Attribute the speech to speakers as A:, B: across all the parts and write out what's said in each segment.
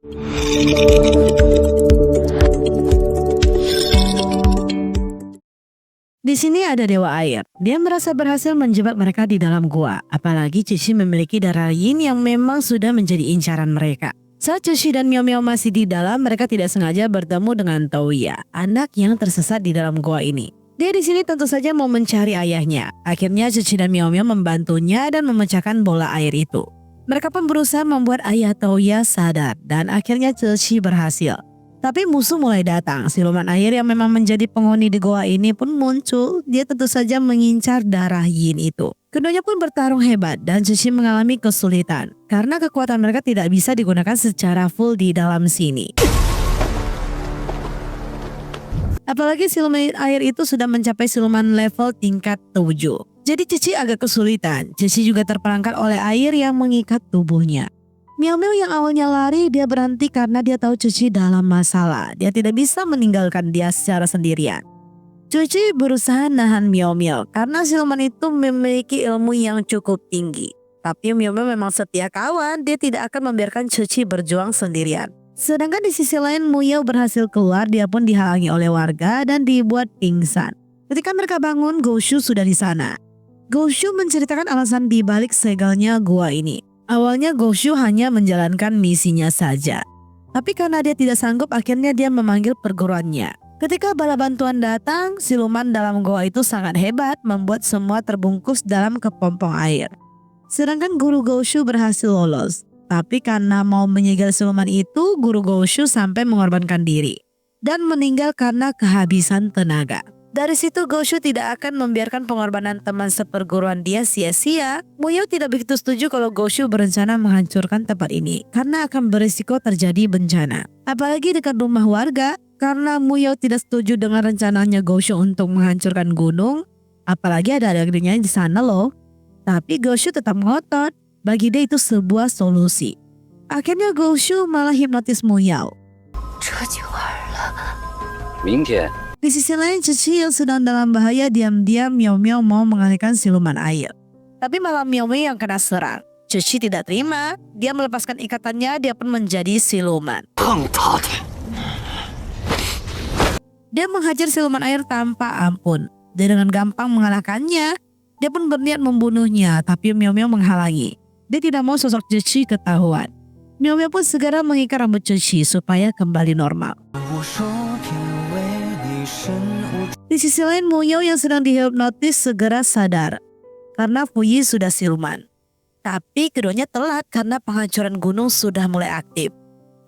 A: Di sini ada Dewa Air. Dia merasa berhasil menjebak mereka di dalam gua. Apalagi Cici memiliki darah yin yang memang sudah menjadi incaran mereka. Saat Cici dan Miao Miao masih di dalam, mereka tidak sengaja bertemu dengan Touya, anak yang tersesat di dalam gua ini. Dia di sini tentu saja mau mencari ayahnya. Akhirnya Cici dan Miao Miao membantunya dan memecahkan bola air itu. Mereka pun berusaha membuat ayah Touya sadar dan akhirnya Cici berhasil. Tapi musuh mulai datang. Siluman air yang memang menjadi penghuni di goa ini pun muncul. Dia tentu saja mengincar darah yin itu. Keduanya pun bertarung hebat dan Cici mengalami kesulitan karena kekuatan mereka tidak bisa digunakan secara full di dalam sini. Apalagi siluman air itu sudah mencapai siluman level tingkat 7. Jadi Cici agak kesulitan. Cici juga terperangkap oleh air yang mengikat tubuhnya. Miao Miao yang awalnya lari, dia berhenti karena dia tahu Cici dalam masalah. Dia tidak bisa meninggalkan dia secara sendirian. Cici berusaha nahan Miao Miao karena siluman itu memiliki ilmu yang cukup tinggi. Tapi Miao Miao memang setia kawan, dia tidak akan membiarkan Cici berjuang sendirian. Sedangkan di sisi lain Muyao berhasil keluar, dia pun dihalangi oleh warga dan dibuat pingsan. Ketika mereka bangun, Goshu sudah di sana. Goshu menceritakan alasan dibalik segalnya gua ini. Awalnya Goshu hanya menjalankan misinya saja. Tapi karena dia tidak sanggup, akhirnya dia memanggil perguruannya. Ketika bala bantuan datang, siluman dalam goa itu sangat hebat, membuat semua terbungkus dalam kepompong air. Sedangkan guru Goshu berhasil lolos. Tapi karena mau menyegel siluman itu, guru Goshu sampai mengorbankan diri. Dan meninggal karena kehabisan tenaga. Dari situ Goshu tidak akan membiarkan pengorbanan teman seperguruan dia sia-sia. Muyao tidak begitu setuju kalau Goshu berencana menghancurkan tempat ini karena akan berisiko terjadi bencana. Apalagi dekat rumah warga, karena Muyao tidak setuju dengan rencananya Goshu untuk menghancurkan gunung. Apalagi ada adiknya di sana loh. Tapi Goshu tetap ngotot, bagi dia itu sebuah solusi. Akhirnya Goshu malah hipnotis Muyao. Di sisi lain, Cici yang sedang dalam bahaya, diam-diam Miao Miao mau mengalihkan siluman air. Tapi malah Miao Miao yang kena serang. Cici tidak terima, dia melepaskan ikatannya, dia pun menjadi siluman. Dia menghajar siluman air tanpa ampun. Dia dengan gampang mengalahkannya. Dia pun berniat membunuhnya, tapi Miao Miao menghalangi. Dia tidak mau sosok Cici ketahuan. Miao Miao pun segera mengikat rambut Cici supaya kembali normal. Di sisi lain, Muyao yang sedang dihipnotis segera sadar karena Fuyi sudah siluman. Tapi keduanya telat karena penghancuran gunung sudah mulai aktif.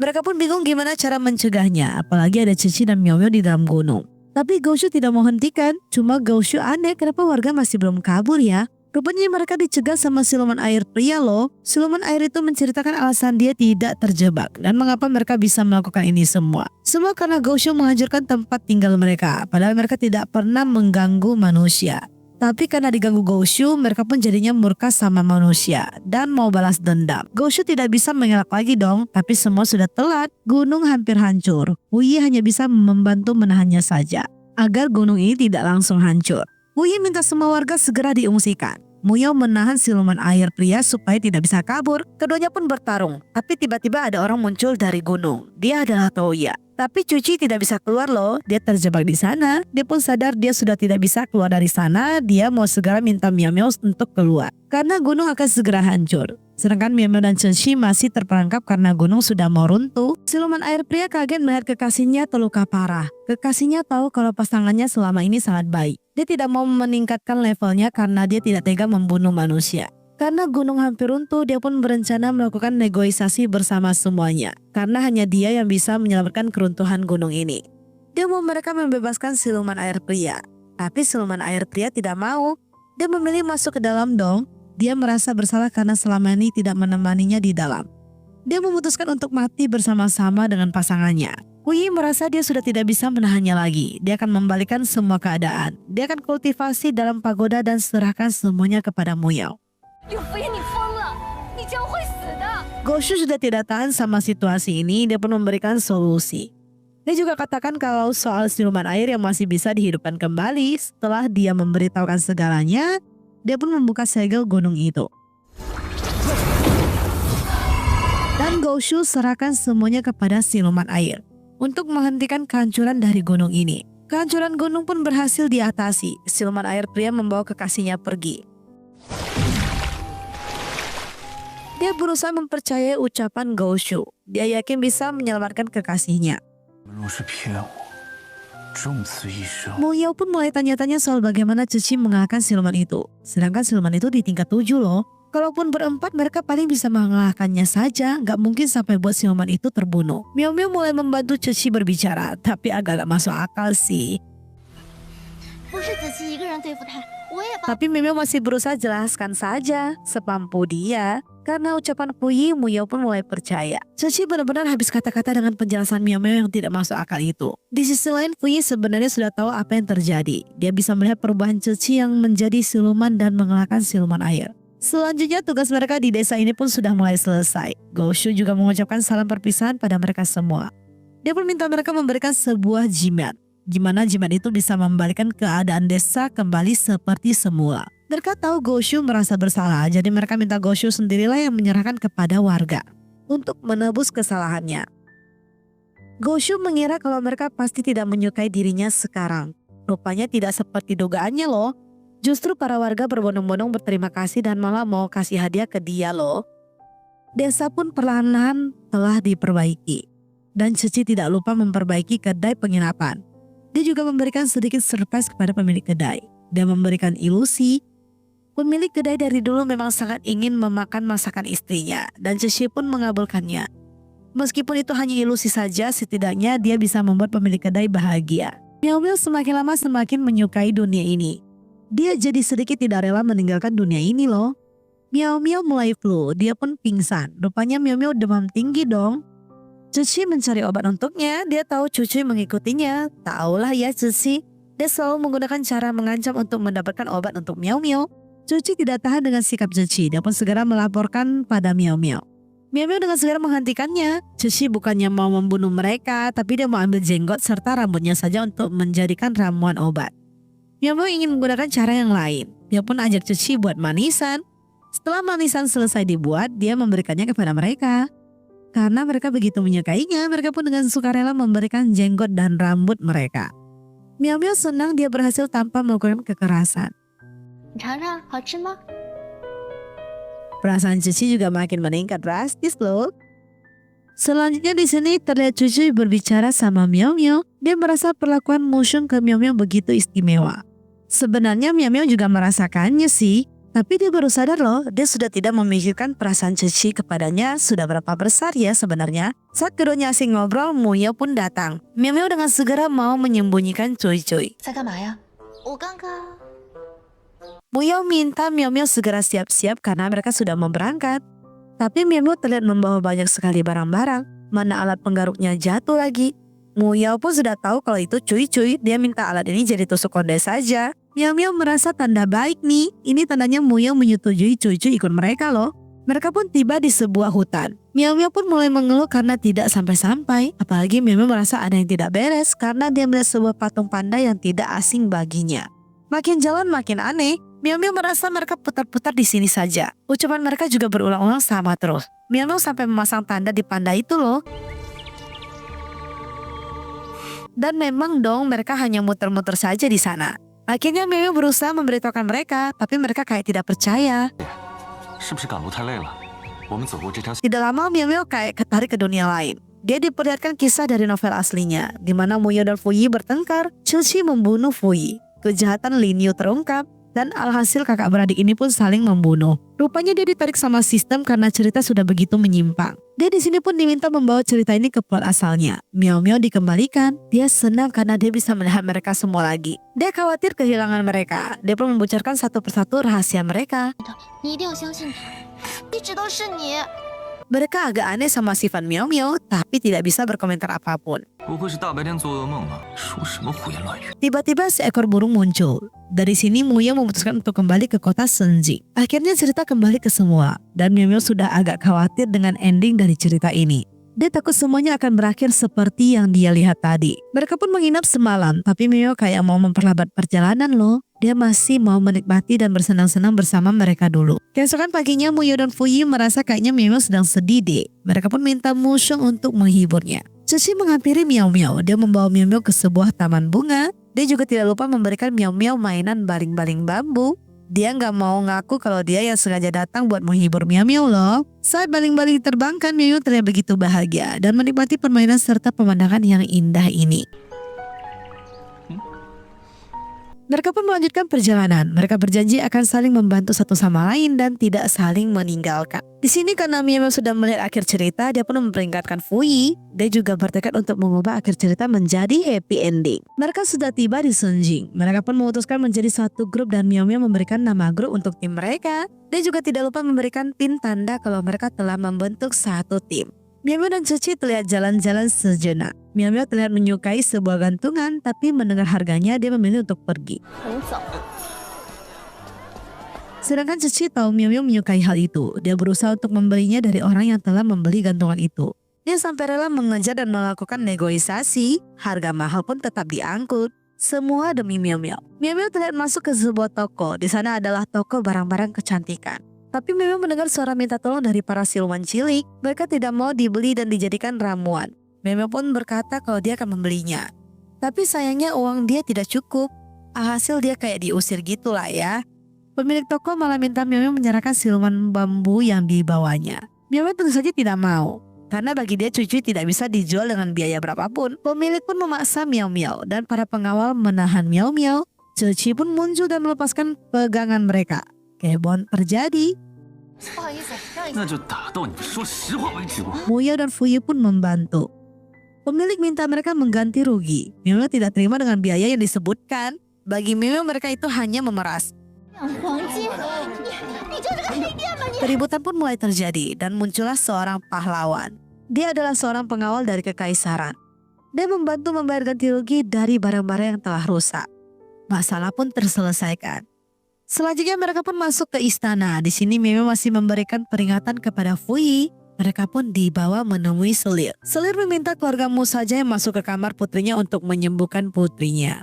A: Mereka pun bingung gimana cara mencegahnya, apalagi ada Cici dan Miao Miao di dalam gunung. Tapi Goshu tidak mau hentikan, cuma Goshu aneh kenapa warga masih belum kabur ya. Rupanya mereka dicegah sama siluman air pria loh. Siluman air itu menceritakan alasan dia tidak terjebak dan mengapa mereka bisa melakukan ini semua. Semua karena Goshu menghancurkan tempat tinggal mereka, padahal mereka tidak pernah mengganggu manusia. Tapi karena diganggu Goshu, mereka pun jadinya murka sama manusia dan mau balas dendam. Goshu tidak bisa mengelak lagi dong, tapi semua sudah telat. Gunung hampir hancur. Wuyi hanya bisa membantu menahannya saja agar gunung ini tidak langsung hancur. Wuyi minta semua warga segera diungsikan. Muyao menahan siluman air pria supaya tidak bisa kabur. Keduanya pun bertarung. Tapi tiba-tiba ada orang muncul dari gunung. Dia adalah Touya. Tapi Cici tidak bisa keluar loh. Dia terjebak di sana. Dia pun sadar dia sudah tidak bisa keluar dari sana. Dia mau segera minta Miao Miao untuk keluar. Karena gunung akan segera hancur. Sedangkan Miao Miao dan Cici masih terperangkap karena gunung sudah mau runtuh. Siluman air pria kaget melihat kekasihnya terluka parah. Kekasihnya tahu kalau pasangannya selama ini sangat baik. Dia tidak mau meningkatkan levelnya karena dia tidak tega membunuh manusia. Karena gunung hampir runtuh, dia pun berencana melakukan negosiasi bersama semuanya. Karena hanya dia yang bisa menyelamatkan keruntuhan gunung ini. Dia mau mereka membebaskan siluman air pria. Tapi siluman air pria tidak mau. Dia memilih masuk ke dalam dong. Dia merasa bersalah karena selama ini tidak menemaninya di dalam. Dia memutuskan untuk mati bersama-sama dengan pasangannya. Wuyi merasa dia sudah tidak bisa menahannya lagi. Dia akan membalikkan semua keadaan. Dia akan kultivasi dalam pagoda dan serahkan semuanya kepada Muyao. Goshu sudah tidak tahan sama situasi ini. Dia pun memberikan solusi. Dia juga katakan kalau soal siluman air yang masih bisa dihidupkan kembali. Setelah dia memberitahukan segalanya, dia pun membuka segel gunung itu. Dan Goushu serahkan semuanya kepada siluman air untuk menghentikan kehancuran dari gunung ini. Kehancuran gunung pun berhasil diatasi. Siluman air pria membawa kekasihnya pergi. Dia berusaha mempercayai ucapan Goushu. Dia yakin bisa menyelamatkan kekasihnya. Muyao pun mulai tanya-tanya soal bagaimana Cici mengalahkan siluman itu. Sedangkan siluman itu di tingkat 7 loh. Kalaupun berempat mereka paling bisa mengalahkannya saja. Gak mungkin sampai buat siluman itu terbunuh. Miao Miao mulai membantu Cici berbicara. Tapi agak gak masuk akal sih. Tapi Miao Miao masih berusaha jelaskan saja sepampu dia. Karena ucapan Fuyi, Muyao pun mulai percaya. Cici benar-benar habis kata-kata dengan penjelasan Miao Miao yang tidak masuk akal itu. Di sisi lain, Fuyi sebenarnya sudah tahu apa yang terjadi. Dia bisa melihat perubahan Cici yang menjadi siluman dan mengalahkan siluman air. Selanjutnya tugas mereka di desa ini pun sudah mulai selesai. Goushu juga mengucapkan salam perpisahan pada mereka semua. Dia pun minta mereka memberikan sebuah jimat. Gimana jimat itu bisa membalikan keadaan desa kembali seperti semula. Mereka tahu Goushu merasa bersalah, jadi mereka minta Goushu sendirilah yang menyerahkan kepada warga untuk menebus kesalahannya. Goushu mengira kalau mereka pasti tidak menyukai dirinya sekarang. Rupanya tidak seperti dugaannya loh. Justru para warga berbondong-bondong berterima kasih dan malah mau kasih hadiah ke dia loh. Desa pun perlahan-lahan telah diperbaiki. Dan Cici tidak lupa memperbaiki kedai penginapan. Dia juga memberikan sedikit surprise kepada pemilik kedai. Dia memberikan ilusi. Pemilik kedai dari dulu memang sangat ingin memakan masakan istrinya dan Cici pun mengabulkannya. Meskipun itu hanya ilusi saja, setidaknya dia bisa membuat pemilik kedai bahagia. Miao Miao semakin lama semakin menyukai dunia ini. Dia jadi sedikit tidak rela meninggalkan dunia ini loh. Miao Miao mulai flu, dia pun pingsan. Rupanya Miao Miao demam tinggi dong. Cici mencari obat untuknya, dia tahu Cucuy mengikutinya. Taulah ya Cici, dia selalu menggunakan cara mengancam untuk mendapatkan obat untuk Miao Miao. Cucuy tidak tahan dengan sikap Cici, dia pun segera melaporkan pada Miao Miao. Miao Miao dengan segera menghentikannya. Cici bukannya mau membunuh mereka, tapi dia mau ambil jenggot serta rambutnya saja untuk menjadikan ramuan obat. Miao Miao ingin menggunakan cara yang lain. Dia pun ajak Cici buat manisan. Setelah manisan selesai dibuat, dia memberikannya kepada mereka. Karena mereka begitu menyukainya, mereka pun dengan sukarela memberikan jenggot dan rambut mereka. Miao Miao senang dia berhasil tanpa melakukan kekerasan. Perasaan Cici juga makin meningkat drastis loh. Selanjutnya di sini terlihat Cucuy berbicara sama Miao Miao. Dia merasa perlakuan Mushun ke Miao Miao begitu istimewa. Sebenarnya Miao Miao juga merasakannya sih. Tapi dia baru sadar loh, dia sudah tidak memikirkan perasaan Cici kepadanya sudah berapa besar ya sebenarnya. Saat keduanya asing ngobrol, Muyao pun datang. Miao Miao dengan segera mau menyembunyikan Cuy-Cuy. Muyao minta Miao Miao segera siap-siap karena mereka sudah mau berangkat. Tapi Miao Miao terlihat membawa banyak sekali barang-barang. Mana alat penggaruknya jatuh lagi. Muyao pun sudah tahu kalau itu Cuy-Cuy. Dia minta alat ini jadi tusuk konde saja. Miao Miao merasa tanda baik nih. Ini tandanya Muyao menyetujui Cuy-Cuy ikut mereka loh. Mereka pun tiba di sebuah hutan. Miao Miao pun mulai mengeluh karena tidak sampai-sampai. Apalagi Miao Miao merasa ada yang tidak beres karena dia melihat sebuah patung panda yang tidak asing baginya. Makin jalan makin aneh. Miao Miao merasa mereka putar-putar di sini saja. Ucapan mereka juga berulang-ulang sama terus. Miao Miao sampai memasang tanda di panda itu loh. Dan memang dong mereka hanya muter-muter saja di sana. Akhirnya Miao Miao berusaha memberitahukan mereka, tapi mereka kayak tidak percaya. Tidak lama Miao Miao kayak ketarik ke dunia lain. Dia diperlihatkan kisah dari novel aslinya, di mana Muyao dan Fuyi bertengkar. Cici membunuh Fuyi. Kejahatan Lin Yu terungkap. Dan alhasil kakak beradik ini pun saling membunuh. Rupanya dia ditarik sama sistem karena cerita sudah begitu menyimpang. Dia di sini pun diminta membawa cerita ini ke plot asalnya. Miao Miao dikembalikan. Dia senang karena dia bisa melihat mereka semua lagi. Dia khawatir kehilangan mereka. Dia pun membocorkan satu persatu rahasia mereka. Mereka agak aneh sama sifat Miao Miao, tapi tidak bisa berkomentar apapun. Tiba-tiba seekor burung muncul. Dari sini Muyao memutuskan untuk kembali ke kota Senji. Akhirnya cerita kembali ke semua. Dan Miao Miao sudah agak khawatir dengan ending dari cerita ini. Dia takut semuanya akan berakhir seperti yang dia lihat tadi. Mereka pun menginap semalam, tapi Mio kayak mau memperlambat perjalanan loh. Dia masih mau menikmati dan bersenang-senang bersama mereka dulu. Keesokan paginya Muyo dan Fuyi merasa kayaknya Mio sedang sedih deh. Mereka pun minta Mushong untuk menghiburnya. Cici menghampiri Miao Miao. Dia membawa Miao Miao ke sebuah taman bunga. Dia juga tidak lupa memberikan Miao Miao mainan baling-baling bambu. Dia nggak mau ngaku kalau dia yang sengaja datang buat menghibur Miao Miao loh. Saat baling-baling diterbangkan, Miao Miao terlihat begitu bahagia dan menikmati permainan serta pemandangan yang indah ini. Mereka pun melanjutkan perjalanan. Mereka berjanji akan saling membantu satu sama lain dan tidak saling meninggalkan. Di sini karena Miao Miao sudah melihat akhir cerita, dia pun memperingatkan Fuyi. Dia juga bertekad untuk mengubah akhir cerita menjadi happy ending. Mereka sudah tiba di Sunjing. Mereka pun memutuskan menjadi satu grup dan Miao Miao memberikan nama grup untuk tim mereka. Dia juga tidak lupa memberikan pin tanda kalau mereka telah membentuk satu tim. Miao Miao dan Cici terlihat jalan-jalan sejenak. Miao Miao terlihat menyukai sebuah gantungan, tapi mendengar harganya dia memilih untuk pergi. Sedangkan Cici tahu Miao Miao menyukai hal itu. Dia berusaha untuk membelinya dari orang yang telah membeli gantungan itu. Dia sampai rela mengejar dan melakukan negosiasi. Harga mahal pun tetap diangkut. Semua demi Miao Miao. Miao Miao terlihat masuk ke sebuah toko. Di sana adalah toko barang-barang kecantikan. Tapi Miao Miao mendengar suara minta tolong dari para siluman cilik. Mereka tidak mau dibeli dan dijadikan ramuan. Miao Miao pun berkata kalau dia akan membelinya. Tapi sayangnya uang dia tidak cukup. Hasil dia kayak diusir gitulah ya. Pemilik toko malah minta Miao Miao menyerahkan siluman bambu yang dibawanya. Miao Miao tentu saja tidak mau. Karena bagi dia cucu tidak bisa dijual dengan biaya berapapun. Pemilik pun memaksa Miao Miao dan para pengawal menahan Miao Miao. Cici pun muncul dan melepaskan pegangan mereka. Kehebohan terjadi. Muyo dan Fuyi pun membantu. Pemilik minta mereka mengganti rugi. Miao Miao tidak terima dengan biaya yang disebutkan. Bagi Miao Miao mereka itu hanya memeras. Keributan pun mulai terjadi dan muncullah seorang pahlawan. Dia adalah seorang pengawal dari kekaisaran. Dia membantu membayar ganti rugi dari barang-barang yang telah rusak. Masalah pun terselesaikan. Selanjutnya mereka pun masuk ke istana. Di sini Miao Miao masih memberikan peringatan kepada Fuyi. Mereka pun dibawa menemui Selir. Selir meminta keluargamu saja yang masuk ke kamar putrinya untuk menyembuhkan putrinya.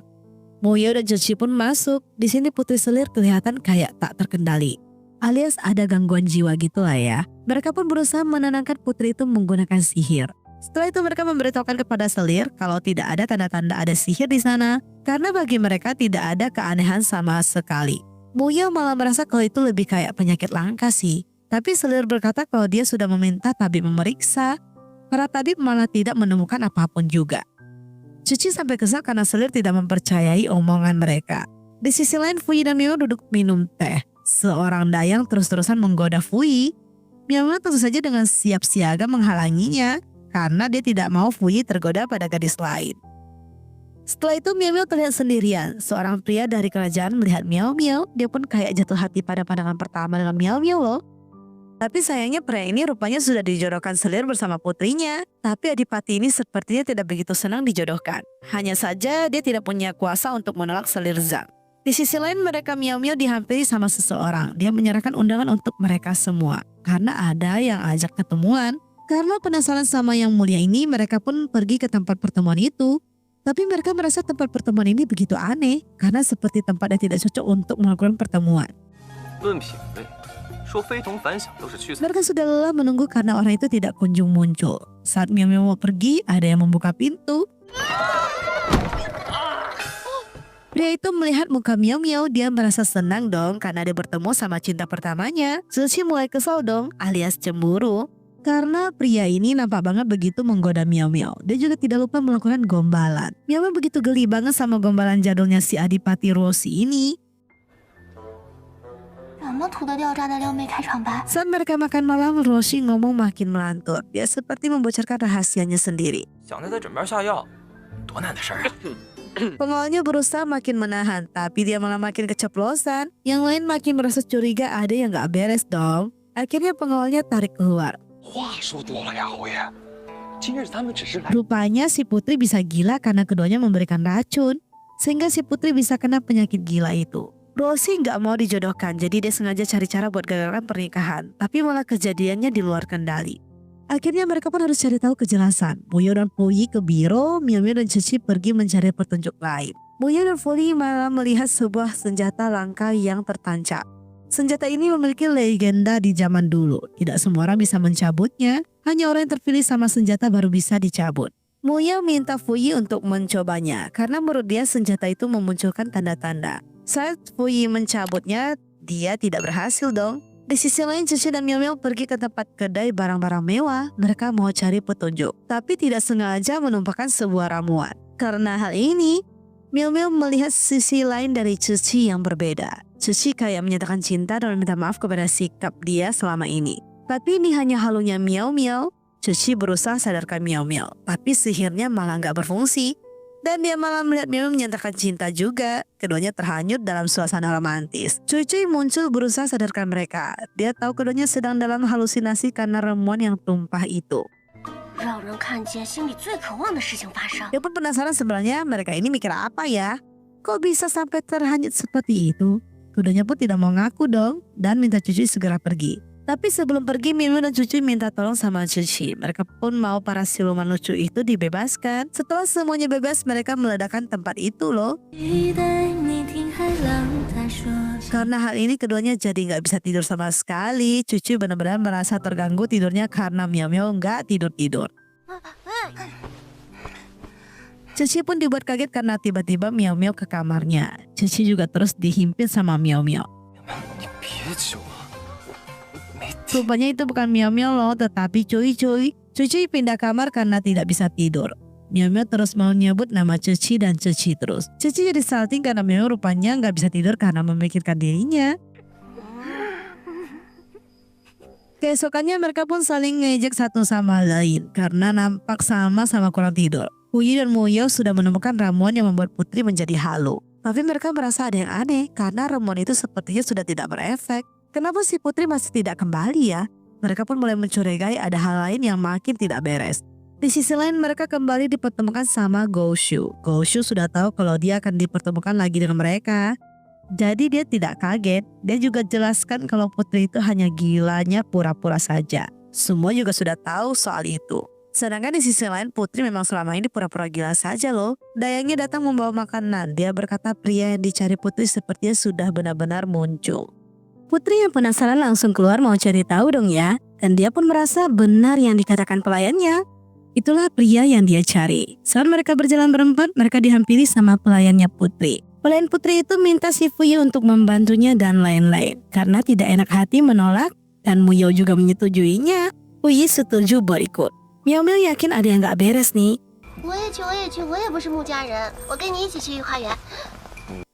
A: Muyo dan Cici pun masuk. Di sini putri Selir kelihatan kayak tak terkendali. Alias ada gangguan jiwa gitu lah ya. Mereka pun berusaha menenangkan putri itu menggunakan sihir. Setelah itu mereka memberitahukan kepada Selir kalau tidak ada tanda-tanda ada sihir di sana. Karena bagi mereka tidak ada keanehan sama sekali. Muyo malah merasa kalau itu lebih kayak penyakit langka sih. Tapi Selir berkata kalau dia sudah meminta tabib memeriksa. Para tabib malah tidak menemukan apapun juga. Cici sampai kesal karena Selir tidak mempercayai omongan mereka. Di sisi lain Fuyi dan Miao duduk minum teh. Seorang dayang terus-terusan menggoda Fuyi. Miao tentu saja dengan siap siaga menghalanginya. Karena dia tidak mau Fuyi tergoda pada gadis lain. Setelah itu Miao Miao terlihat sendirian. Seorang pria dari kerajaan melihat Miao Miao. Dia pun kayak jatuh hati pada pandangan pertama dengan Miao Miao loh. Tapi sayangnya pria ini rupanya sudah dijodohkan Selir bersama putrinya. Tapi Adipati ini sepertinya tidak begitu senang dijodohkan. Hanya saja dia tidak punya kuasa untuk menolak Selir Zhang. Di sisi lain mereka Miao Miao dihampiri sama seseorang. Dia menyerahkan undangan untuk mereka semua. Karena ada yang ajak ketemuan. Karena penasaran sama yang mulia ini mereka pun pergi ke tempat pertemuan itu. Tapi mereka merasa tempat pertemuan ini begitu aneh karena seperti tempat yang tidak cocok untuk melakukan pertemuan. Mereka sudah lelah menunggu karena orang itu tidak kunjung muncul. Saat Miao Miao mau pergi, ada yang membuka pintu. Pria itu melihat muka Miao Miao, dia merasa senang dong karena dia bertemu sama cinta pertamanya. Cici mulai kesal dong alias cemburu. Karena pria ini nampak banget begitu menggoda Miao Miao. Dia juga tidak lupa melakukan gombalan. Miao Miao begitu geli banget sama gombalan jadulnya si Adipati Rossi ini. Saat mereka makan malam, Rossi ngomong makin melantur. Dia seperti membocorkan rahasianya sendiri. Pengawalnya berusaha makin menahan, tapi dia malah makin keceplosan. Yang lain makin merasa curiga ada yang gak beres dong. Akhirnya pengawalnya tarik keluar. Rupanya si putri bisa gila karena keduanya memberikan racun. Sehingga si putri bisa kena penyakit gila itu. Rossi gak mau dijodohkan, jadi dia sengaja cari cara buat gagalkan pernikahan. Tapi malah kejadiannya di luar kendali. Akhirnya mereka pun harus cari tahu kejelasan. Muyo dan Fuyi ke biro, Miao Miao dan Cici pergi mencari petunjuk lain. Muyo dan Fuyi malah melihat sebuah senjata langka yang tertancap. Senjata ini memiliki legenda di zaman dulu. Tidak semua orang bisa mencabutnya, hanya orang yang terpilih sama senjata baru bisa dicabut. Muyo minta Fuyi untuk mencobanya karena menurut dia senjata itu memunculkan tanda-tanda. Saat Fuyi mencabutnya, dia tidak berhasil dong. Di sisi lain, Cici dan Miao Miao pergi ke tempat kedai barang-barang mewah. Mereka mau cari petunjuk, tapi tidak sengaja menumpahkan sebuah ramuan. Karena hal ini, Miao Miao melihat sisi lain dari Cici yang berbeda. Cici kayak menyatakan cinta dan minta maaf kepada sikap dia selama ini. Tapi ini hanya halunya Miao Miao. Cici berusaha sadarkan Miao Miao, tapi sihirnya malah nggak berfungsi. Dan dia malah melihat Miao Miao menyatakan cinta juga. Keduanya terhanyut dalam suasana romantis. Cuy-cuy muncul berusaha sadarkan mereka. Dia tahu keduanya sedang dalam halusinasi karena ramuan yang tumpah itu. Dia pun penasaran sebenarnya mereka ini mikir apa ya? Kok bisa sampai terhanyut seperti itu? Keduanya pun tidak mau ngaku dong dan minta Cuy-cuy segera pergi. Tapi sebelum pergi, Miao Miao dan Cuy-cuy minta tolong sama Cici. Mereka pun mau para siluman lucu itu dibebaskan. Setelah semuanya bebas, mereka meledakkan tempat itu loh. Karena hal ini keduanya jadi nggak bisa tidur sama sekali. Cuy-cuy benar-benar merasa terganggu tidurnya karena Miao Miao nggak tidur-tidur. Cici pun dibuat kaget karena tiba-tiba Miao Miao ke kamarnya. Cici juga terus dihimpit sama Miao Miao. Rupanya itu bukan Miao Miao loh, tetapi Cuy-cuy. Cuy-cuy pindah kamar karena tidak bisa tidur. Miao Miao terus mau nyebut nama Cici dan Cici terus. Cici jadi salting karena Miao Miao rupanya nggak bisa tidur karena memikirkan dirinya. Keesokannya mereka pun saling ngejek satu sama lain karena nampak sama-sama kurang tidur. Fuyi dan Muyo sudah menemukan ramuan yang membuat Putri menjadi halu. Tapi mereka merasa ada yang aneh karena ramuan itu sepertinya sudah tidak berefek. Kenapa si Putri masih tidak kembali ya? Mereka pun mulai mencurigai ada hal lain yang makin tidak beres. Di sisi lain mereka kembali dipertemukan sama Goshu. Goshu sudah tahu kalau dia akan dipertemukan lagi dengan mereka. Jadi dia tidak kaget. Dia juga jelaskan kalau Putri itu hanya gilanya pura-pura saja. Semua juga sudah tahu soal itu. Sedangkan di sisi lain Putri memang selama ini pura-pura gila saja loh. Dayangnya datang membawa makanan. Dia berkata pria yang dicari Putri sepertinya sudah benar-benar muncul. Putri yang penasaran langsung keluar mau cari tahu dong ya. Dan dia pun merasa benar yang dikatakan pelayannya. Itulah pria yang dia cari. Saat mereka berjalan berempat, mereka dihampiri sama pelayannya Putri. Pelayan Putri itu minta si Fuyi untuk membantunya dan lain-lain. Karena tidak enak hati menolak dan Muyo juga menyetujuinya. Fuyi setuju buat ikut. Miao Miao yakin ada yang gak beres nih.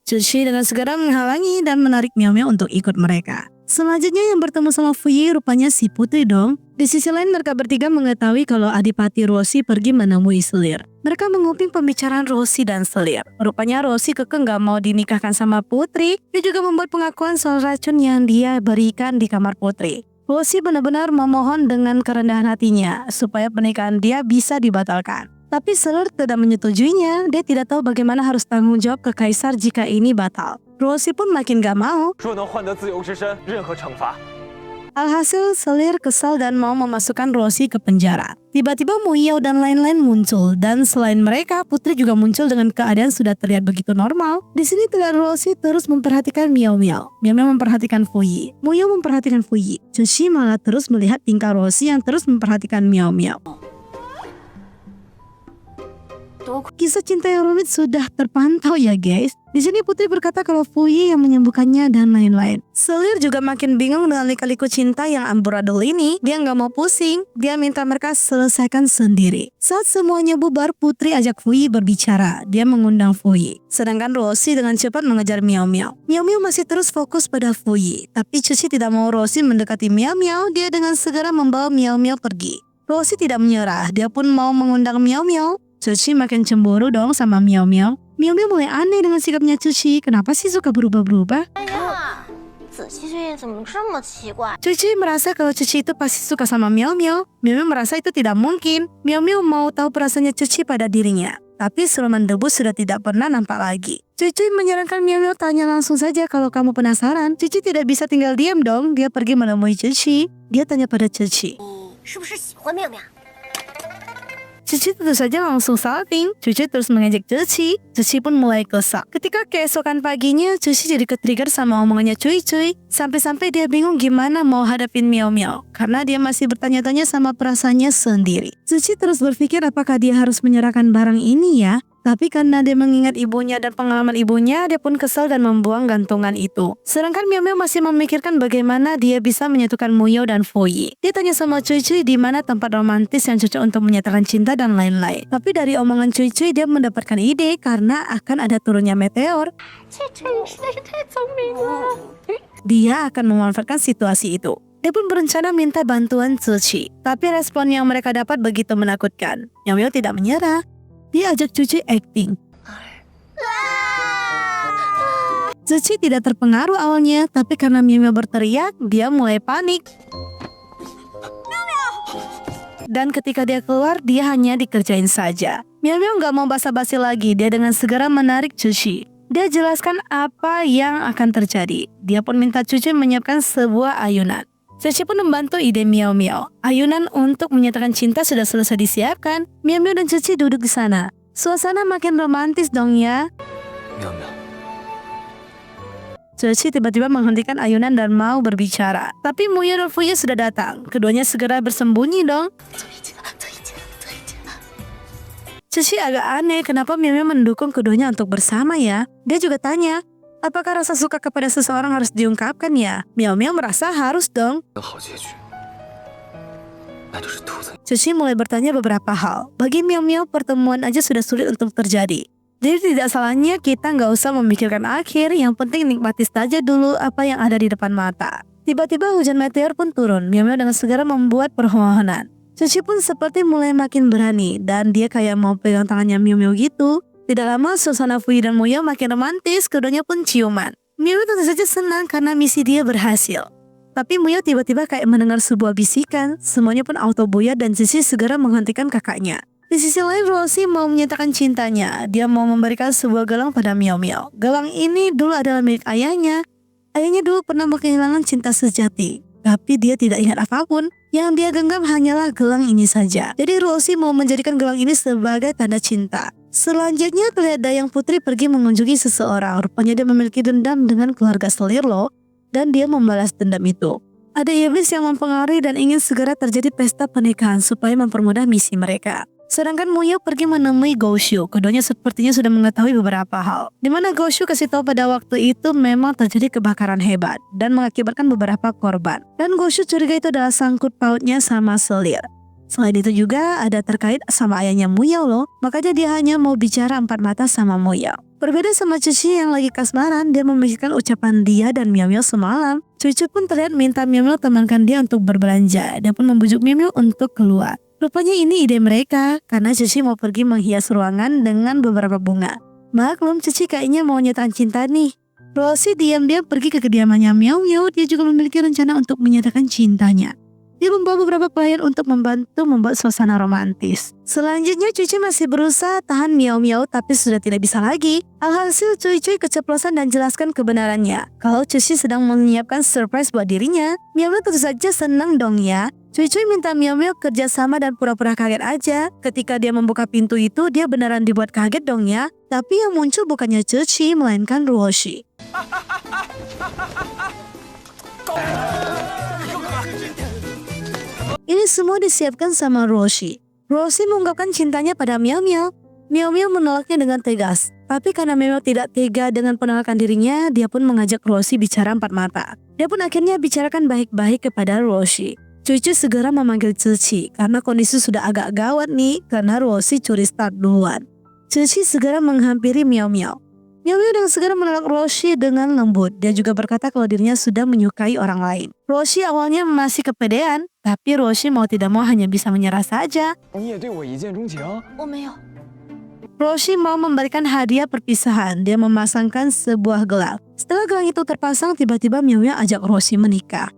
A: Cici dengan segera menghalangi dan menarik Miao Miao untuk ikut mereka. Selanjutnya yang bertemu sama Fuyi rupanya si Putri dong. Di sisi lain mereka bertiga mengetahui kalau Adipati Roshi pergi menemui Selir. Mereka menguping pembicaraan Roshi dan Selir. Rupanya Roshi kekeh gak mau dinikahkan sama Putri. Dia juga membuat pengakuan soal racun yang dia berikan di kamar Putri. Roshi benar-benar memohon dengan kerendahan hatinya supaya pernikahan dia bisa dibatalkan. Tapi Selir tidak menyetujuinya. Dia tidak tahu bagaimana harus tanggung jawab ke Kaisar jika ini batal. Roshi pun makin gak mau. Alhasil Selir kesal dan mau memasukkan Roshi ke penjara. Tiba-tiba Muyo dan lain-lain muncul. Dan selain mereka, Putri juga muncul dengan keadaan sudah terlihat begitu normal. Di sini terlihat Roshi terus memperhatikan Miao Miao. Miao Miao memperhatikan Fuyi. Muyo memperhatikan Fuyi. Cici malah terus melihat tingkah Roshi yang terus memperhatikan Miao Miao. Kisah cinta yang rumit sudah terpantau ya guys. Di sini Putri berkata kalau Fuyi yang menyembuhkannya dan lain-lain. Selir juga makin bingung dengan lika-liku cinta yang amburadul ini. Dia nggak mau pusing. Dia minta mereka selesaikan sendiri. Saat semuanya bubar, Putri ajak Fuyi berbicara. Dia mengundang Fuyi. Sedangkan Roshi dengan cepat mengejar Miao Miao. Miao Miao masih terus fokus pada Fuyi. Tapi Cici tidak mau Roshi mendekati Miao Miao. Dia dengan segera membawa Miao Miao pergi. Roshi tidak menyerah. Dia pun mau mengundang Miao Miao. Cici makin cemburu dong sama Miao Miao. Miao Miao mulai aneh dengan sikapnya Cici. Kenapa sih suka berubah-berubah? Cici merasa kalau Cici itu pasti suka sama Miao Miao. Miao Miao merasa itu tidak mungkin. Miao Miao mau tahu perasaannya Cici pada dirinya. Tapi siluman debu sudah tidak pernah nampak lagi. Cici menyarankan Miao Miao tanya langsung saja kalau kamu penasaran. Cici tidak bisa tinggal diam dong. Dia pergi menemui Cici. Dia tanya pada Cici.
B: 是不是喜欢妙妙？
A: Cici tentu saja langsung salting. Cici terus mengejek Cici. Cici pun mulai kesal. Ketika keesokan paginya, Cici jadi ketrigger sama omongannya Cuy. Sampai-sampai dia bingung gimana mau hadapin Miao Miao. Karena dia masih bertanya-tanya sama perasaannya sendiri. Cici terus berpikir apakah dia harus menyerahkan barang ini ya. Tapi karena dia mengingat ibunya dan pengalaman ibunya, dia pun kesal dan membuang gantungan itu. Sedangkan Miao Miao masih memikirkan bagaimana dia bisa menyatukan Muyo dan Fuyi. Dia tanya sama Cuy di mana tempat romantis yang cocok untuk menyatakan cinta dan lain-lain. Tapi dari omongan Cuy dia mendapatkan ide karena akan ada turunnya meteor. Dia akan memanfaatkan situasi itu. Dia pun berencana minta bantuan Cici. Tapi respon yang mereka dapat begitu menakutkan. Miao Miao tidak menyerah. Dia ajak Cici acting. Cici tidak terpengaruh awalnya, tapi karena Miao Miao berteriak, dia mulai panik. Dan ketika dia keluar, dia hanya dikerjain saja. Miao Miao gak mau basa-basi lagi, dia dengan segera menarik Cici. Dia jelaskan apa yang akan terjadi. Dia pun minta Cici menyiapkan sebuah ayunan. Cici pun membantu ide Miao Miao. Ayunan untuk menyatakan cinta sudah selesai disiapkan. Miao Miao dan Cici duduk di sana. Suasana makin romantis dong ya.
C: Miao Miao.
A: Cici tiba-tiba menghentikan ayunan dan mau berbicara. Tapi Muyo dan Fuyi sudah datang. Keduanya segera bersembunyi dong. Cici agak aneh kenapa Miao Miao mendukung keduanya untuk bersama ya. Dia juga tanya, apakah rasa suka kepada seseorang harus diungkapkan ya? Miao Miao merasa harus dong. Cici mulai bertanya beberapa hal. Bagi Miao Miao, pertemuan aja sudah sulit untuk terjadi. Jadi tidak salahnya kita nggak usah memikirkan akhir, yang penting nikmati saja dulu apa yang ada di depan mata. Tiba-tiba hujan meteor pun turun. Miao Miao dengan segera membuat permohonan. Cici pun seperti mulai makin berani dan dia kayak mau pegang tangannya Miao Miao gitu. Tidak lama suasana Fuyi dan Muyo makin romantis, keduanya pun ciuman. Miao Miao tentu saja senang karena misi dia berhasil. Tapi Muyo tiba-tiba kayak mendengar sebuah bisikan, semuanya pun auto buyar dan Cici segera menghentikan kakaknya. Di sisi lain Rosie mau menyatakan cintanya, dia mau memberikan sebuah gelang pada Miao Miao. Gelang ini dulu adalah milik ayahnya. Ayahnya dulu pernah kehilangan cinta sejati, tapi dia tidak ingat apapun. Yang dia genggam hanyalah gelang ini saja. Jadi Rosie mau menjadikan gelang ini sebagai tanda cinta. Selanjutnya terlihat Dayang Putri pergi mengunjungi seseorang. Rupanya dia memiliki dendam dengan keluarga Selir loh. Dan dia membalas dendam itu. Ada iblis yang mempengaruhi dan ingin segera terjadi pesta pernikahan supaya mempermudah misi mereka. Sedangkan Muyo pergi menemui Gouxiu. Keduanya sepertinya sudah mengetahui beberapa hal. Di mana Gouxiu kasih tahu pada waktu itu memang terjadi kebakaran hebat dan mengakibatkan beberapa korban. Dan Gouxiu curiga itu adalah sangkut pautnya sama Selir. Selain itu juga ada terkait sama ayahnya Muyo loh. Makanya dia hanya mau bicara empat mata sama Muyo. Berbeda sama Cici yang lagi kasmaran, dia memikirkan ucapan dia dan Miao Miao semalam. Cici pun terlihat minta Miao Miao temankan dia untuk berbelanja. Dia pun membujuk Miao Miao untuk keluar. Rupanya ini ide mereka, karena Cici mau pergi menghias ruangan dengan beberapa bunga. Maklum, Cici kayaknya mau nyatakan cinta nih. Rosie diam-diam pergi ke kediamannya Miao Miao, dia juga memiliki rencana untuk menyatakan cintanya. Dia membawa beberapa pelayan untuk membantu membuat suasana romantis. Selanjutnya Cici masih berusaha tahan Miao Miao tapi sudah tidak bisa lagi. Alhasil Cuy keceplosan dan jelaskan kebenarannya. Kalau Cici sedang menyiapkan surprise buat dirinya, Miao Miao tentu saja senang dong ya. Cuy minta Miao Miao kerjasama dan pura-pura kaget aja. Ketika dia membuka pintu itu, dia beneran dibuat kaget dong ya. Tapi yang muncul bukannya Cici, melainkan Ruoshi. Ini semua disiapkan sama Ruoshi. Ruoshi mengungkapkan cintanya pada Miao Miao. Miao Miao menolaknya dengan tegas. Tapi karena Miao Miao tidak tega dengan penolakan dirinya, dia pun mengajak Ruoshi bicara empat mata. Dia pun akhirnya bicarakan baik-baik kepada Ruoshi. Cuy segera memanggil Cici karena kondisi sudah agak gawat nih karena Ruoshi curi start duluan. Cici segera menghampiri Miao Miao. Miao Miao dengan segera menolak Ruoshi dengan lembut. Dia juga berkata kalau dirinya sudah menyukai orang lain. Ruoshi awalnya masih kepedean, tapi Ruoshi mau tidak mau hanya bisa menyerah saja. Ruoshi mau memberikan hadiah perpisahan. Dia memasangkan sebuah gelang. Setelah gelang itu terpasang, tiba-tiba Miao Miao ajak Ruoshi menikah.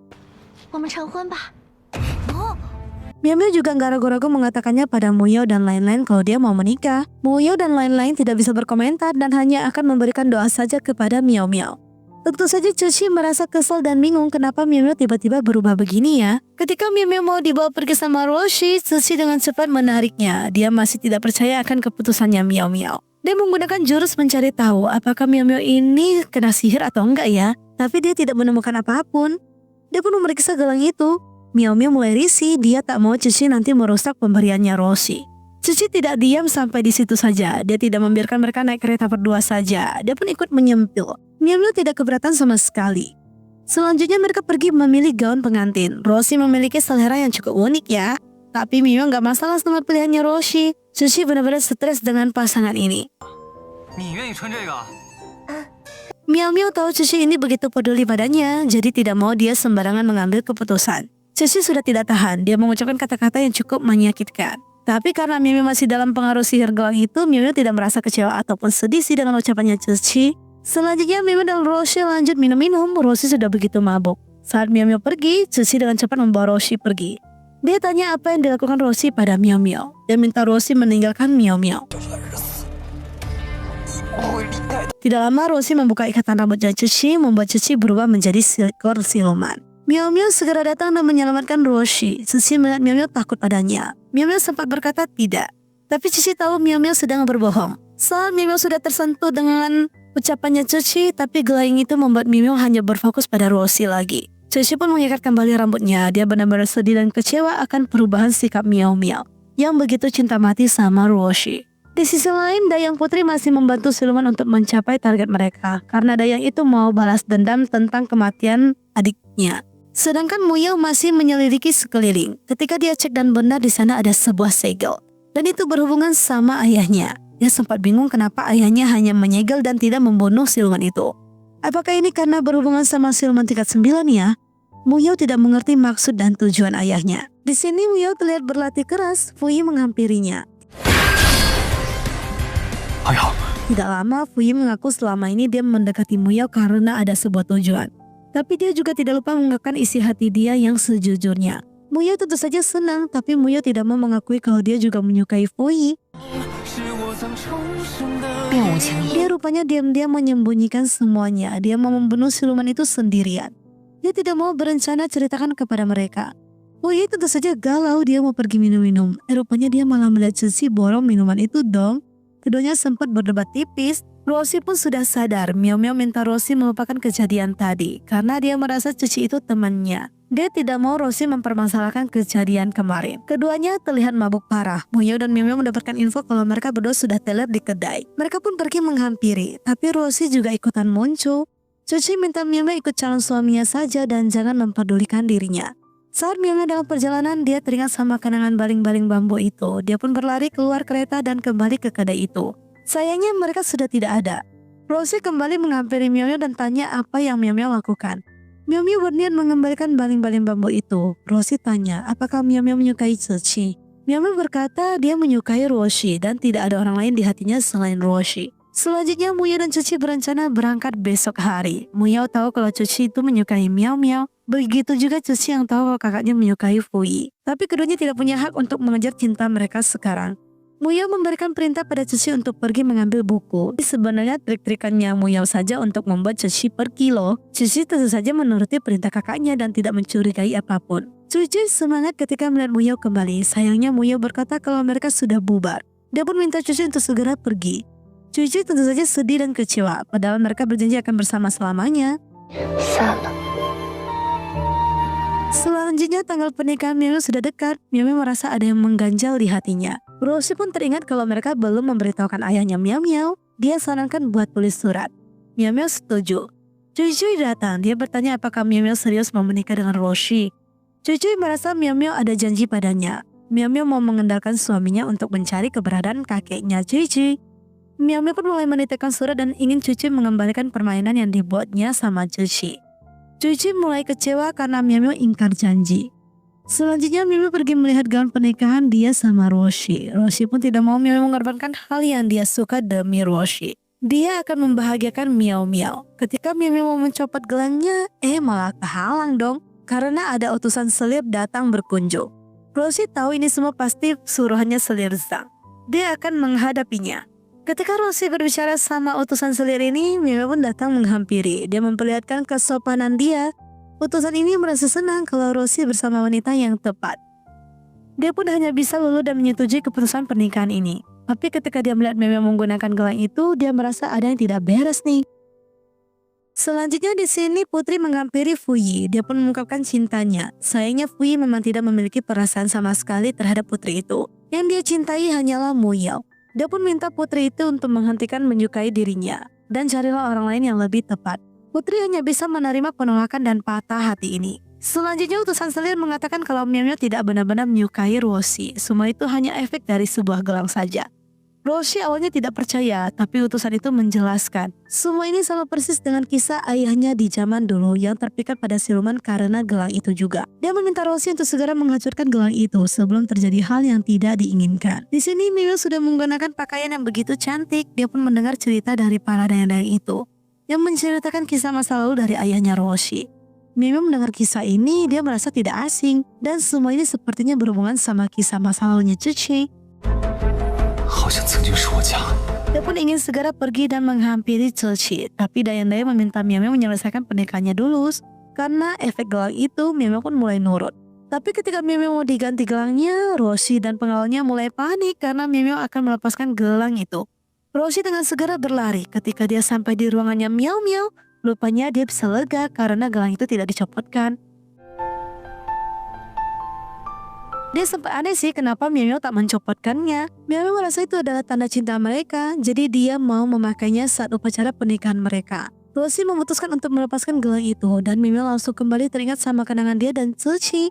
A: Miao Miao juga gak ragu-ragu mengatakannya pada Muyo dan lain-lain kalau dia mau menikah. Muyo dan lain-lain tidak bisa berkomentar dan hanya akan memberikan doa saja kepada Miao Miao. Tentu saja Chuchi merasa kesal dan bingung kenapa Miao Miao tiba-tiba berubah begini ya. Ketika Miao Miao mau dibawa pergi sama Roshi, Chuchi dengan cepat menariknya. Dia masih tidak percaya akan keputusannya Miao Miao. Dia menggunakan jurus mencari tahu apakah Miao Miao ini kena sihir atau enggak ya. Tapi dia tidak menemukan apapun. Dia pun memeriksa gelang itu. Miao Miao mulai risih, dia tak mau Chuchi nanti merusak pemberiannya Roshi. Chuchi tidak diam sampai di situ saja. Dia tidak membiarkan mereka naik kereta berdua saja. Dia pun ikut menyempil. Miao Miao tidak keberatan sama sekali. Selanjutnya mereka pergi memilih gaun pengantin. Roshi memiliki selera yang cukup unik ya. Tapi Miao Miao gak masalah sama pilihannya Roshi. Chuchi benar-benar stres dengan pasangan ini. Miao Miao tahu Chuchi ini begitu peduli padanya, jadi tidak mau dia sembarangan mengambil keputusan. Chuchi sudah tidak tahan, dia mengucapkan kata-kata yang cukup menyakitkan. Tapi karena Miao Miao masih dalam pengaruh sihir gelang itu, Miao Miao tidak merasa kecewa ataupun sedih sih dengan ucapannya Chuchi. Selanjutnya Miao Miao dan Roshi lanjut minum-minum. Roshi sudah begitu mabuk. Saat Miao Miao pergi, Chuchi dengan cepat membawa Roshi pergi. Dia tanya apa yang dilakukan Roshi pada Miao Miao. Dia minta Roshi meninggalkan Miao Miao. Tidak lama Roshi membuka ikatan rambutnya Chuchi, membuat Chuchi berubah menjadi seekor siluman. Miao Miao segera datang dan menyelamatkan Roshi. Chuchi melihat Miao Miao takut padanya. Miao Miao sempat berkata tidak. Tapi Chuchi tahu Miao Miao sedang berbohong. Saat Miao Miao sudah tersentuh dengan ucapannya Chuchi, tapi gelang itu membuat Miao Miao hanya berfokus pada Roshi lagi. Chuchi pun mengikat kembali rambutnya. Dia benar-benar sedih dan kecewa akan perubahan sikap Miao Miao yang begitu cinta mati sama Roshi. Di sisi lain, Dayang Putri masih membantu siluman untuk mencapai target mereka karena Dayang itu mau balas dendam tentang kematian adiknya. Sedangkan Muyao masih menyelidiki sekeliling. Ketika dia cek dan benar di sana ada sebuah segel dan itu berhubungan sama ayahnya. Dia sempat bingung kenapa ayahnya hanya menyegel dan tidak membunuh siluman itu. Apakah ini karena berhubungan sama siluman tingkat 9 ya? Muyao tidak mengerti maksud dan tujuan ayahnya. Di sini Muyao terlihat berlatih keras. Fuyi menghampirinya. Tidak lama, Fuyi mengaku selama ini dia mendekati Muyao karena ada sebuah tujuan. Tapi dia juga tidak lupa mengungkapkan isi hati dia yang sejujurnya. Muyao tentu saja senang, tapi Muyao tidak mau mengakui kalau dia juga menyukai Fuyi. Dia rupanya diam-diam menyembunyikan semuanya. Dia mau membunuh siluman itu sendirian. Dia tidak mau berencana ceritakan kepada mereka. Fuyi tentu saja galau, dia mau pergi minum-minum. Rupanya dia malah melihat Chuchi borong minuman itu dong. Keduanya sempat berdebat tipis. Roshi pun sudah sadar. Miao Miao minta Roshi melupakan kejadian tadi karena dia merasa Chuchi itu temannya. Dia tidak mau Roshi mempermasalahkan kejadian kemarin. Keduanya terlihat mabuk parah. Muyao dan Miao Miao mendapatkan info kalau mereka berdua sudah teler di kedai. Mereka pun pergi menghampiri, tapi Roshi juga ikutan muncul. Chuchi minta Miao Miao ikut calon suaminya saja dan jangan memperdulikan dirinya. Saat Miao Miao dalam perjalanan, dia teringat sama kenangan baling-baling bambu itu. Dia pun berlari keluar kereta dan kembali ke kedai itu. Sayangnya mereka sudah tidak ada. Roshi kembali menghampiri Miao Miao dan tanya apa yang Miao Miao lakukan. Miao Miao berniat mengembalikan baling-baling bambu itu. Roshi tanya apakah Miao Miao menyukai Chuchi. Miao Miao berkata dia menyukai Roshi dan tidak ada orang lain di hatinya selain Roshi. Selanjutnya Muyao dan Chuchi berencana berangkat besok hari. Muyao tahu kalau Chuchi itu menyukai Miao Miao. Begitu juga Chuchi yang tahu kalau kakaknya menyukai Fuyi. Tapi keduanya tidak punya hak untuk mengejar cinta mereka sekarang. Muyao memberikan perintah pada Chuchi untuk pergi mengambil buku. Sebenarnya trik-trikannya Muyao saja untuk membuat Chuchi pergi loh. Chuchi tentu saja menuruti perintah kakaknya dan tidak mencurigai apapun. Chuchi semangat ketika melihat Muyao kembali. Sayangnya Muyao berkata kalau mereka sudah bubar. Dia pun minta Chuchi untuk segera pergi. Chuchi tentu saja sedih dan kecewa. Padahal mereka berjanji akan bersama selamanya. Selanjutnya tanggal pernikahan Miao Miao sudah dekat. Miao Miao merasa ada yang mengganjal di hatinya. Roshi pun teringat kalau mereka belum memberitahukan ayahnya Miao Miao. Dia sarankan buat tulis surat. Miao Miao setuju. Cuy datang. Dia bertanya apakah Miao Miao serius mau menikah dengan Roshi. Cuy merasa Miao Miao ada janji padanya. Miao Miao mau mengendalikan suaminya untuk mencari keberadaan kakeknya Cuy. Miao Miao pun mulai menitipkan surat dan ingin Cuy mengembalikan permainan yang dibuatnya sama Cuy. Chuchi mulai kecewa karena Miao Miao ingkar janji. Selanjutnya Miao Miao pergi melihat gaun pernikahan dia sama Roshi. Roshi pun tidak mau Miao Miao mengorbankan hal yang dia suka demi Roshi. Dia akan membahagiakan Miao Miao. Ketika Miao Miao mau mencopot gelangnya, malah kehalang dong. Karena ada utusan selir datang berkunjung. Roshi tahu ini semua pasti suruhannya selir Zhang. Dia akan menghadapinya. Ketika Roshi berbicara sama utusan selir ini, Miao pun datang menghampiri. Dia memperlihatkan kesopanan dia. Utusan ini merasa senang kalau Roshi bersama wanita yang tepat. Dia pun hanya bisa luluh dan menyetujui keputusan pernikahan ini. Tapi ketika dia melihat Miao menggunakan gelang itu, dia merasa ada yang tidak beres nih. Selanjutnya di sini Putri menghampiri Fuyi. Dia pun mengungkapkan cintanya. Sayangnya Fuyi memang tidak memiliki perasaan sama sekali terhadap putri itu. Yang dia cintai hanyalah Muyao. Dia pun minta putri itu untuk menghentikan menyukai dirinya dan carilah orang lain yang lebih tepat. Putri hanya bisa menerima penolakan dan patah hati ini. Selanjutnya utusan selir mengatakan kalau Miao tidak benar-benar menyukai Roshi. Semua itu hanya efek dari sebuah gelang saja. Roshi awalnya tidak percaya, tapi utusan itu menjelaskan. Semua ini sama persis dengan kisah ayahnya di zaman dulu yang terpikat pada siluman karena gelang itu juga. Dia meminta Roshi untuk segera menghancurkan gelang itu sebelum terjadi hal yang tidak diinginkan. Di sini Miao sudah menggunakan pakaian yang begitu cantik. Dia pun mendengar cerita dari para dayang-dayang itu yang menceritakan kisah masa lalu dari ayahnya Roshi. Miao mendengar kisah ini, dia merasa tidak asing dan semua ini sepertinya berhubungan sama kisah masa lalunya Cici. Dia pun ingin segera pergi dan menghampiri Cici, tapi dayang-dayang meminta Miao menyelesaikan pernikahannya dulu. Karena efek gelang itu, Miao pun mulai nurut. Tapi ketika Miao mau diganti gelangnya, Roshi dan pengawalnya mulai panik karena Miao akan melepaskan gelang itu. Roshi dengan segera berlari. Ketika dia sampai di ruangannya Miao, rupanya dia bisa lega karena gelang itu tidak dicopotkan. Dia sempat aneh sih kenapa Miao tak mencopotkannya. Miao merasa itu adalah tanda cinta mereka, jadi dia mau memakainya saat upacara pernikahan mereka. Roshi memutuskan untuk melepaskan gelang itu dan Miao langsung kembali teringat sama kenangan dia dan Cici.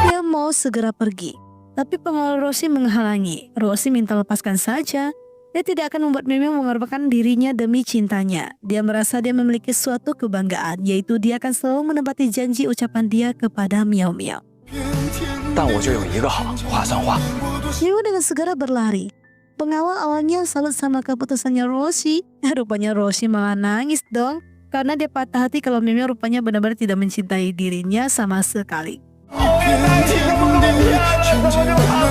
A: Dia mau segera pergi, tapi pengawal Roshi menghalangi. Roshi minta lepaskan saja. Dia tidak akan membuat Miao mengorbankan dirinya demi cintanya. Dia merasa dia memiliki suatu kebanggaan, yaitu dia akan selalu menepati janji ucapan dia kepada Miao. Miao dengan segera berlari. Pengawal awalnya salut sama keputusannya Roshi. Rupanya Roshi malah nangis dong, karena dia patah hati kalau Miao rupanya benar-benar tidak mencintai dirinya sama sekali.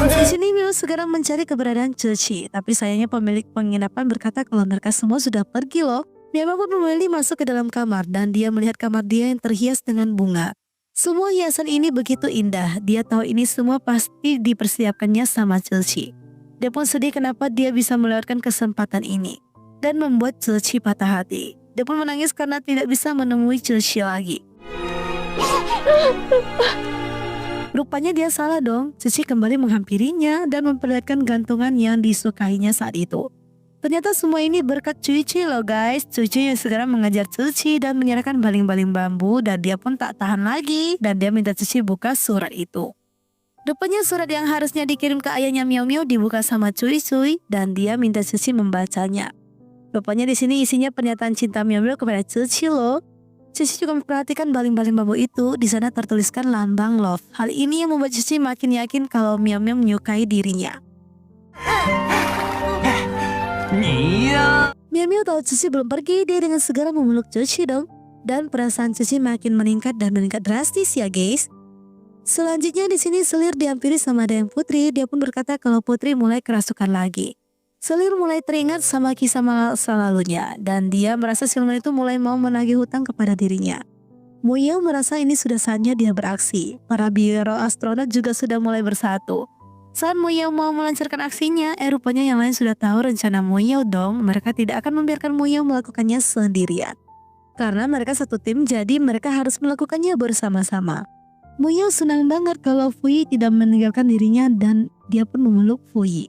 A: Di sini Miao segera mencari keberadaan Cici, tapi sayangnya pemilik penginapan berkata kalau mereka semua sudah pergi loh. Miao pun memilih masuk ke dalam kamar dan dia melihat kamar dia yang terhias dengan bunga. Semua hiasan ini begitu indah. Dia tahu ini semua pasti dipersiapkannya sama Cici. Dia pun sedih kenapa dia bisa melewatkan kesempatan ini dan membuat Cici patah hati. Dia pun menangis karena tidak bisa menemui Cici lagi. Rupanya dia salah dong. Cici kembali menghampirinya dan memperlihatkan gantungan yang disukainya saat itu. Ternyata semua ini berkat Cici loh guys. Cici yang segera mengejar Cici dan menyerahkan baling-baling bambu dan dia pun tak tahan lagi dan dia minta Cici buka surat itu. Rupanya surat yang harusnya dikirim ke ayahnya Miao dibuka sama Cici dan dia minta Cici membacanya. Rupanya di sini isinya pernyataan cinta Miao kepada Cici loh. Cici juga memperhatikan baling-baling bambu itu. Di sana tertuliskan lambang love. Hal ini yang membuat Cici makin yakin kalau Miao menyukai dirinya. Miao tahu Cici belum pergi, dia dengan segera memeluk Cici dong. Dan perasaan Cici makin meningkat dan meningkat drastis ya guys. Selanjutnya di sini Selir dihampiri sama dayang Putri. Dia pun berkata kalau Putri mulai kerasukan lagi. Selir mulai teringat sama kisah masa lalunya dan dia merasa siluman itu mulai mau menagih hutang kepada dirinya. Muyao merasa ini sudah saatnya dia beraksi. Para biro astronot juga sudah mulai bersatu. Saat Muyao mau melancarkan aksinya, rupanya yang lain sudah tahu rencana Muyao dong. Mereka tidak akan membiarkan Muyao melakukannya sendirian. Karena mereka satu tim, jadi mereka harus melakukannya bersama-sama. Muyao senang banget kalau Fuyi tidak meninggalkan dirinya dan dia pun memeluk Fuyi.